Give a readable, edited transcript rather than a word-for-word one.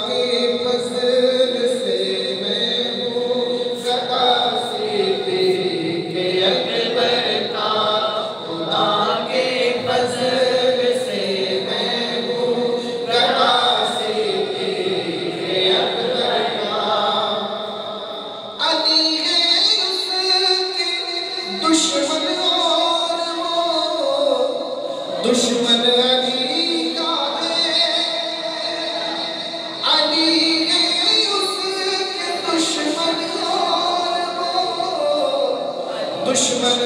के फजल से मैं हूँ सदा सिद्दीक़ अकबर का, खुदा के फजल से मैं हूँ सदा सिद्दीक़ अकबर का। अली है उसके दुश्मन और वो दुश्मन अली का है। अली है उसके दुश्मन और वो दुश्मन